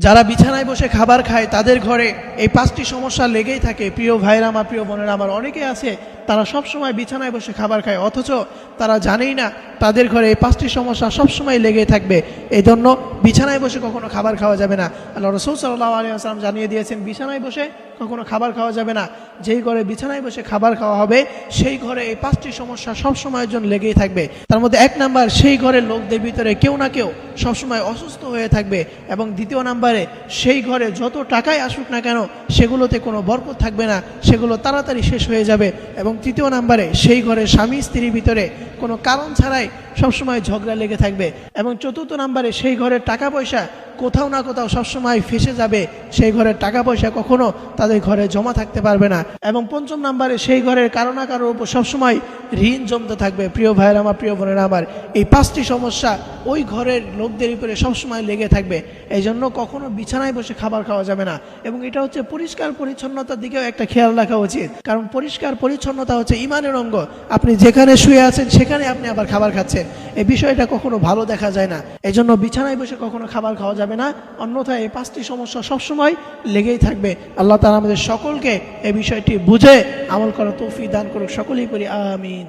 যারা বিছানায় বসে খাবার খায় তাদের ঘরে এই 5টি সমস্যা লেগেই থাকে। প্রিয় ভাইরা আমার, প্রিয় বোনেরা আমার, অনেকে আছে তারা সব সময় বিছানায় বসে খাবার খায়, অথচ তারা জানেই না তাদের ঘরে এই 5টি সমস্যা সব সময় লেগেই থাকবে। এই জন্য বিছানায় বসে কখনো খাবার খাওয়া যাবে না। আল্লাহ রাসূল সাল্লাল্লাহু আলাইহি ওয়াসাল্লাম জানিয়ে দিয়েছেন, বিছানায় বসে কখনো খাবার খাওয়া যাবে না। যেই ঘরে বিছানায় বসে খাবার খাওয়া হবে সেই ঘরে এই 5টি সমস্যা সব সময়ের জন্য লেগেই থাকবে। তার মধ্যে 1 নাম্বার, সেই ঘরের লোকদের ভিতরে কেউ না কেউ সবসময় অসুস্থ হয়ে থাকবে। এবং 2 নাম্বারে, সেই ঘরে যত টাকাই আসুক না কেন সেগুলোতে কোনো বরকত থাকবে না, সেগুলো তাড়াতাড়ি শেষ হয়ে যাবে। এবং 3 নাম্বারে, সেই ঘরে স্বামী স্ত্রীর ভিতরে কোনো কারণ ছাড়াই সবসময় ঝগড়া লেগে থাকবে। এবং 4 নাম্বারে, সেই ঘরের টাকা পয়সা কোথাও না কোথাও সবসময় ফেসে যাবে, সেই ঘরের টাকা পয়সা কখনো তাদের ঘরে জমা থাকতে পারবে না। এবং 5 নাম্বারে, সেই ঘরের কারো না কারোর উপর সবসময় ঋণ জমতে থাকবে। প্রিয় ভাইয়েরা আমার, প্রিয় বোনেরা আমার, এই 5টি সমস্যা ওই ঘরের লোকদের উপরে সবসময় লেগে থাকবে। এই জন্য কখনো বিছানায় বসে খাবার খাওয়া যাবে না। এবং এটা হচ্ছে পরিষ্কার পরিচ্ছন্নতার দিকেও একটা খেয়াল রাখা উচিত, কারণ পরিষ্কার পরিচ্ছন্নতা হচ্ছে ঈমানের অঙ্গ। আপনি যেখানে শুয়ে আছেন সেখানে আপনি আবার খাবার খাচ্ছেন, এই বিষয়টা কখনো ভালো দেখা যায় না। এই জন্য বিছানায় বসে কখনো খাবার খাওয়া যাবে না, অন্যথায় এই 5টি সমস্যা সবসময় লেগেই থাকবে। আল্লাহ তাআলা আমাদের সকলকে এই বিষয়টি বুঝে আমল করার তৌফিক দান করুক। সকলেই পড়ি আমিন।